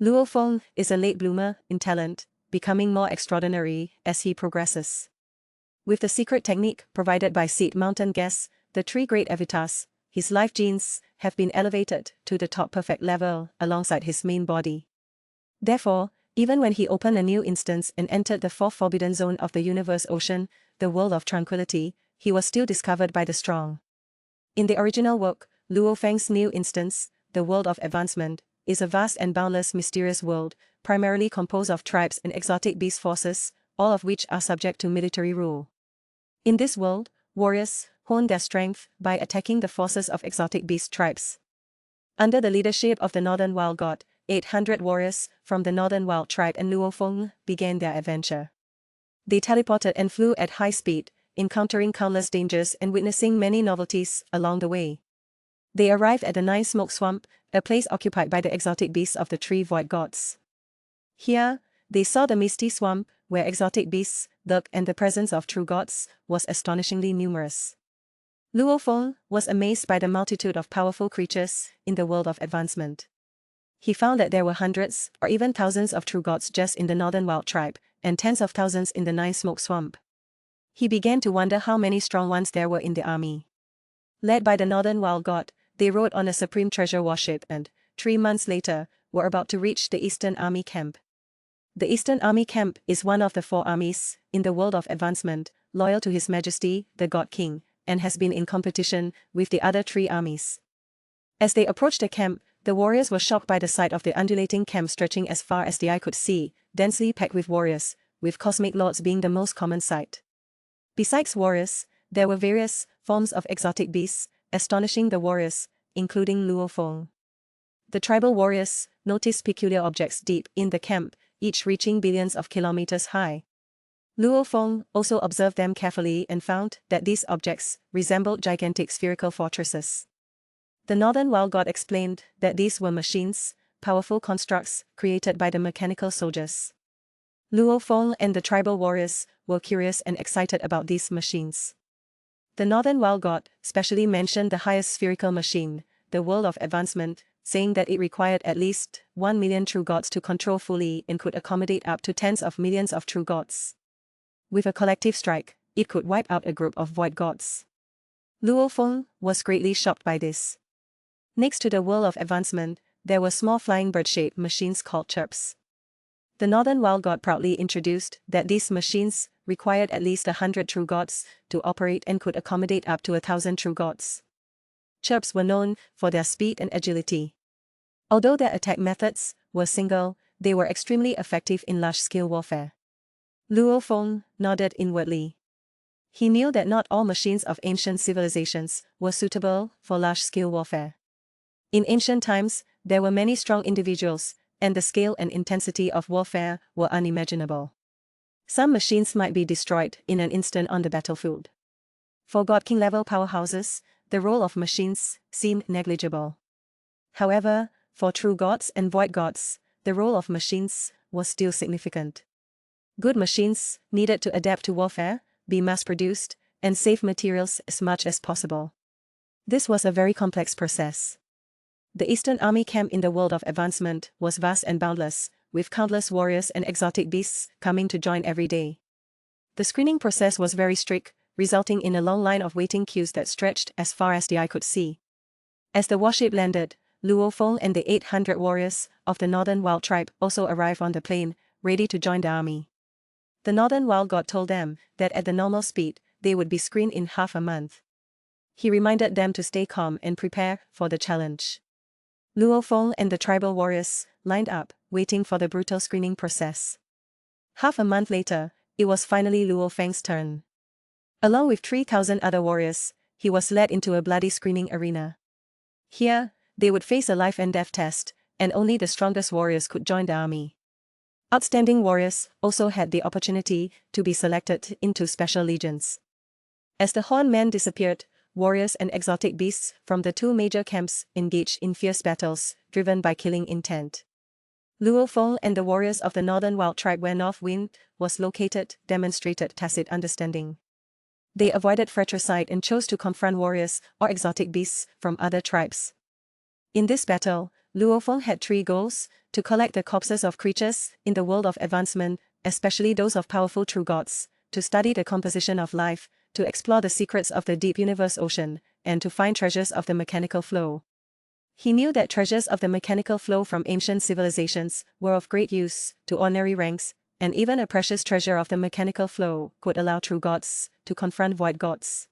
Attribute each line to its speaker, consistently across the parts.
Speaker 1: Luo Feng is a late bloomer in talent, becoming more extraordinary as he progresses. With the secret technique provided by Seed Mountain Gas, the three great avatars, his life genes have been elevated to the top perfect level alongside his main body. Therefore, even when he opened a new instance and entered the fourth forbidden zone of the universe ocean, the world of tranquility, he was still discovered by the strong. In the original work, Luo Feng's new instance, the world of advancement, is a vast and boundless mysterious world, primarily composed of tribes and exotic beast forces, all of which are subject to military rule. In this world, warriors hone their strength by attacking the forces of exotic beast tribes. Under the leadership of the Northern Wild God, 800 warriors from the Northern Wild tribe and Luo Feng began their adventure. They teleported and flew at high speed, encountering countless dangers and witnessing many novelties along the way. They arrived at the Nine Smoke Swamp, a place occupied by the exotic beasts of the three void gods. Here, they saw the misty swamp, where exotic beasts lurked, and the presence of true gods was astonishingly numerous. Luo Feng was amazed by the multitude of powerful creatures in the world of advancement. He found that there were hundreds or even thousands of true gods just in the Northern Wild tribe, and tens of thousands in the Nine Smoke Swamp. He began to wonder how many strong ones there were in the army. Led by the Northern Wild God, they rode on a supreme treasure warship and, 3 months later, were about to reach the Eastern Army Camp. The Eastern Army Camp is one of the 4 armies in the world of advancement, loyal to His Majesty, the God King, and has been in competition with the other 3 armies. As they approached the camp, the warriors were shocked by the sight of the undulating camp stretching as far as the eye could see, densely packed with warriors, with cosmic lords being the most common sight. Besides warriors, there were various forms of exotic beasts, astonishing the warriors, including Luo Feng. The tribal warriors noticed peculiar objects deep in the camp, each reaching billions of kilometers high. Luo Feng also observed them carefully and found that these objects resembled gigantic spherical fortresses. The Northern Wild God explained that these were machines, powerful constructs created by the mechanical soldiers. Luo Feng and the tribal warriors were curious and excited about these machines. The Northern Wild God specially mentioned the highest spherical machine, the world of advancement, saying that it required at least 1 million true gods to control fully and could accommodate up to tens of millions of true gods. With a collective strike, it could wipe out a group of void gods. Luo Feng was greatly shocked by this. Next to the world of advancement, there were small flying bird-shaped machines called chirps. The Northern Wild God proudly introduced that these machines required at least 100 true gods to operate and could accommodate up to 1,000 true gods. Chirps were known for their speed and agility. Although their attack methods were single, they were extremely effective in large-scale warfare. Luo Feng nodded inwardly. He knew that not all machines of ancient civilizations were suitable for large-scale warfare. In ancient times, there were many strong individuals, and the scale and intensity of warfare were unimaginable. Some machines might be destroyed in an instant on the battlefield. For God King level powerhouses, the role of machines seemed negligible. However, for true gods and void gods, the role of machines was still significant. Good machines needed to adapt to warfare, be mass-produced, and save materials as much as possible. This was a very complex process. The Eastern Army Camp in the world of advancement was vast and boundless, with countless warriors and exotic beasts coming to join every day. The screening process was very strict, resulting in a long line of waiting queues that stretched as far as the eye could see. As the warship landed, Luo Feng and the 800 warriors of the Northern Wild tribe also arrived on the plane, ready to join the army. The Northern Wild God told them that at the normal speed, they would be screened in half a month. He reminded them to stay calm and prepare for the challenge. Luo Feng and the tribal warriors lined up, waiting for the brutal screening process. Half a month later, it was finally Luo Feng's turn. Along with 3,000 other warriors, he was led into a bloody screening arena. Here, they would face a life and death test, and only the strongest warriors could join the army. Outstanding warriors also had the opportunity to be selected into special legions. As the Horned Men disappeared, warriors and exotic beasts from the 2 major camps engaged in fierce battles, driven by killing intent. Luo Feng and the warriors of the Northern Wild tribe where North Wind was located demonstrated tacit understanding. They avoided fratricide and chose to confront warriors or exotic beasts from other tribes. In this battle, Luo Feng had three goals: to collect the corpses of creatures in the world of advancement, especially those of powerful true gods, to study the composition of life, to explore the secrets of the deep universe ocean, and to find treasures of the mechanical flow. He knew that treasures of the mechanical flow from ancient civilizations were of great use to ordinary ranks, and even a precious treasure of the mechanical flow could allow true gods to confront void gods.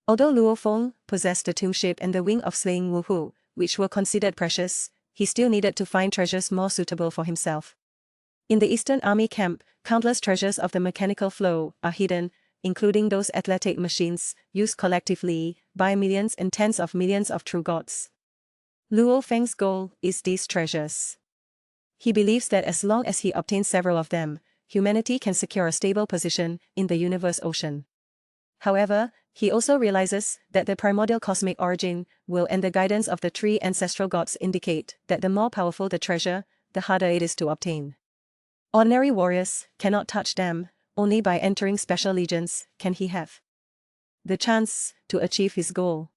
Speaker 1: Although Luo Feng possessed the tomb shape and the wing of slaying Wu Hu, which were considered precious, he still needed to find treasures more suitable for himself. In the Eastern Army camp, countless treasures of the mechanical flow are hidden, including those athletic machines used collectively by millions and tens of millions of true gods. Luo Feng's goal is these treasures. He believes that as long as he obtains several of them, humanity can secure a stable position in the universe ocean. However, he also realizes that the primordial cosmic origin will and the guidance of the three ancestral gods indicate that the more powerful the treasure, the harder it is to obtain. Ordinary warriors cannot touch them, only by entering special legions can he have the chance to achieve his goal.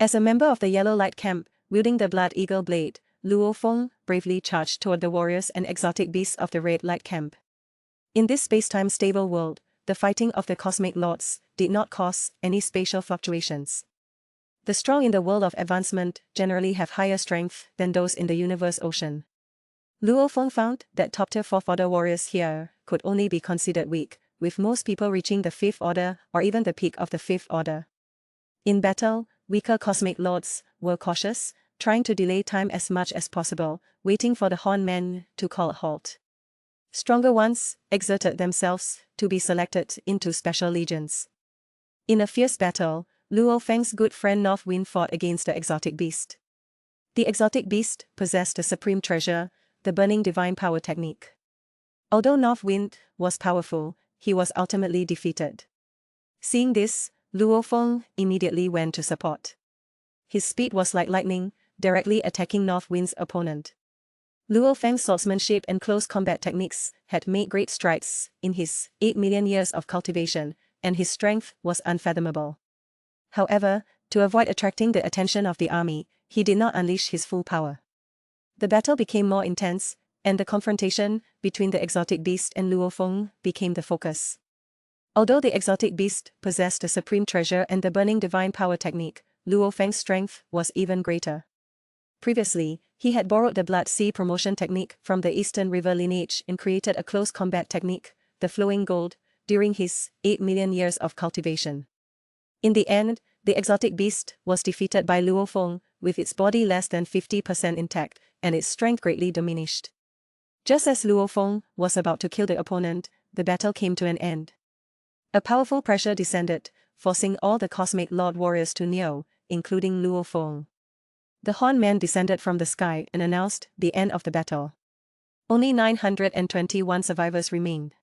Speaker 1: As a member of the Yellow Light Camp, wielding the Blood Eagle blade, Luo Feng bravely charged toward the warriors and exotic beasts of the Red Light Camp. In this space-time stable world, the fighting of the cosmic lords did not cause any spatial fluctuations. The strong in the world of advancement generally have higher strength than those in the universe ocean. Luo Feng found that top-tier fourth-order warriors here could only be considered weak, with most people reaching the fifth order or even the peak of the fifth order. In battle, weaker cosmic lords were cautious, trying to delay time as much as possible, waiting for the Horn Men to call a halt. Stronger ones exerted themselves to be selected into special legions. In a fierce battle, Luo Feng's good friend North Wind fought against the exotic beast. The exotic beast possessed a supreme treasure, the burning divine power technique. Although North Wind was powerful, he was ultimately defeated. Seeing this, Luo Feng immediately went to support. His speed was like lightning, directly attacking North Wind's opponent. Luo Feng's swordsmanship and close combat techniques had made great strides in his 8 million years of cultivation, and his strength was unfathomable. However, to avoid attracting the attention of the army, he did not unleash his full power. The battle became more intense, and the confrontation between the exotic beast and Luo Feng became the focus. Although the exotic beast possessed the supreme treasure and the burning divine power technique, Luo Feng's strength was even greater. Previously, he had borrowed the Blood Sea promotion technique from the Eastern River lineage and created a close combat technique, the Flowing Gold, during his 8 million years of cultivation. In the end, the exotic beast was defeated by Luo Feng, with its body less than 50% intact, and its strength greatly diminished. Just as Luo Feng was about to kill the opponent, the battle came to an end. A powerful pressure descended, forcing all the Cosmic Lord warriors to kneel, including Luo Feng. The Horn Man descended from the sky and announced the end of the battle. Only 921 survivors remained.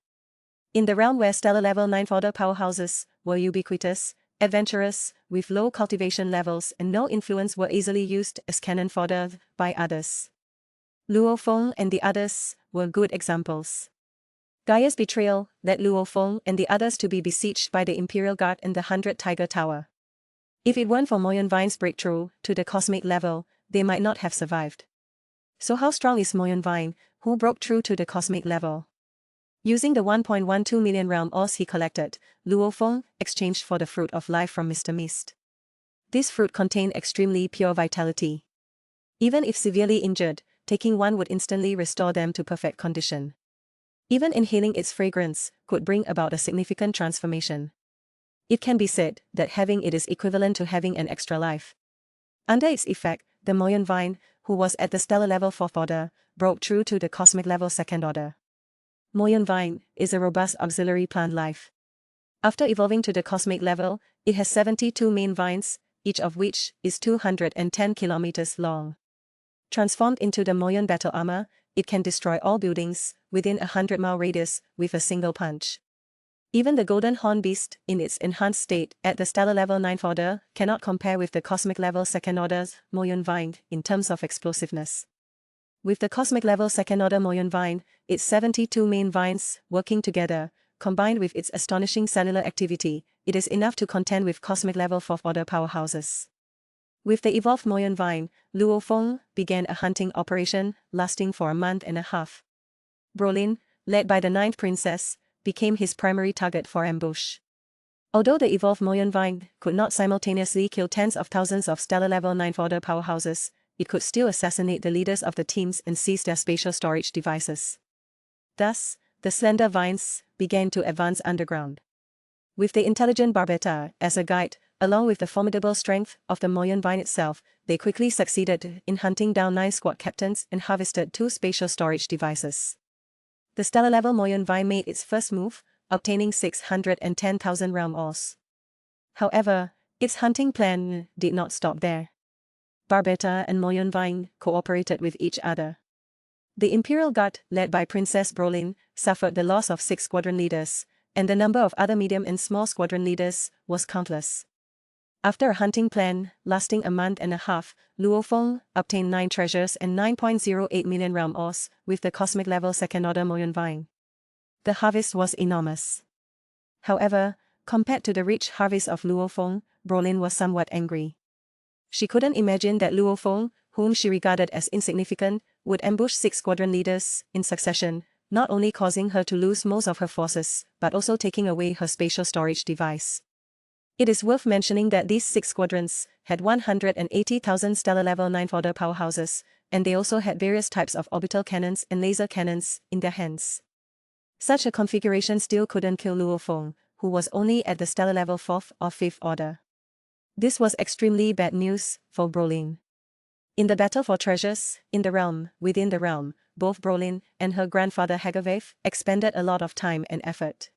Speaker 1: In the realm where stellar level 9th order powerhouses were ubiquitous, adventurous, with low cultivation levels and no influence were easily used as cannon fodder by others. Luo Feng and the others were good examples. Gaia's betrayal led Luo Feng and the others to be besieged by the Imperial Guard in the 100 Tiger Tower. If it weren't for Moyon Vine's breakthrough to the cosmic level, they might not have survived. So how strong is Moyon Vine, who broke through to the cosmic level? Using the 1.12 million realm ores he collected, Luo Feng exchanged for the fruit of life from Mr. Mist. This fruit contained extremely pure vitality. Even if severely injured, taking one would instantly restore them to perfect condition. Even inhaling its fragrance could bring about a significant transformation. It can be said that having it is equivalent to having an extra life. Under its effect, the Moyon Vine, who was at the stellar level 4th order, broke through to the cosmic level 2nd order. Moyon Vine is a robust auxiliary plant life. After evolving to the cosmic level, it has 72 main vines, each of which is 210 kilometers long. Transformed into the Moyon battle armor, it can destroy all buildings within a 100-mile radius with a single punch. Even the Golden Horn Beast, in its enhanced state at the stellar level 9th order, cannot compare with the cosmic level 2nd order's Moyon Vine in terms of explosiveness. With the cosmic level 2nd order Moyon Vine, its 72 main vines working together, combined with its astonishing cellular activity, it is enough to contend with cosmic level 4th order powerhouses. With the evolved Moyon vine, Luo Feng began a hunting operation lasting for a month and a half. Brolin, led by the ninth princess, became his primary target for ambush. Although the evolved Moyon vine could not simultaneously kill tens of thousands of stellar level 9th order powerhouses, it could still assassinate the leaders of the teams and seize their spatial storage devices. Thus, the slender vines began to advance underground. With the intelligent Barbetta as a guide, along with the formidable strength of the Moyon vine itself, they quickly succeeded in hunting down 9 squad captains and harvested 2 spatial storage devices. The stellar level Moyon vine made its first move, obtaining 610,000 realm ores. However, its hunting plan did not stop there. Barbetta and Moyon vine cooperated with each other. The Imperial Guard, led by Princess Brolin, suffered the loss of 6 squadron leaders, and the number of other medium and small squadron leaders was countless. After a hunting plan lasting a month and a half, Luo Feng obtained 9 treasures and 9.08 million realm ores with the cosmic level 2nd order Moyon vine. The harvest was enormous. However, compared to the rich harvest of Luo Feng, Brolin was somewhat angry. She couldn't imagine that Luo Feng, whom she regarded as insignificant, would ambush 6 squadron leaders in succession, not only causing her to lose most of her forces, but also taking away her spatial storage device. It is worth mentioning that these 6 squadrons had 180,000 stellar level 9th order powerhouses, and they also had various types of orbital cannons and laser cannons in their hands. Such a configuration still couldn't kill Luo Feng, who was only at the stellar level 4th or 5th order. This was extremely bad news for Brolin. In the battle for treasures, in the realm, within the realm, both Brolin and her grandfather Hagaveth expended a lot of time and effort.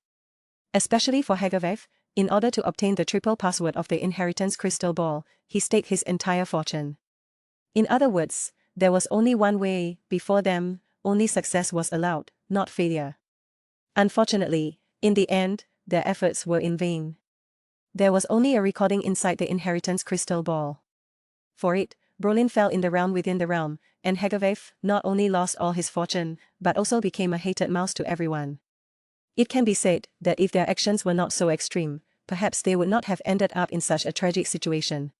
Speaker 1: Especially for Hagaveth, in order to obtain the triple password of the inheritance crystal ball, he staked his entire fortune. In other words, there was only one way before them, only success was allowed, not failure. Unfortunately, in the end, their efforts were in vain. There was only a recording inside the inheritance crystal ball. For it, Brolin fell in the realm within the realm, and Hagaveth not only lost all his fortune, but also became a hated mouse to everyone. It can be said that if their actions were not so extreme, perhaps they would not have ended up in such a tragic situation.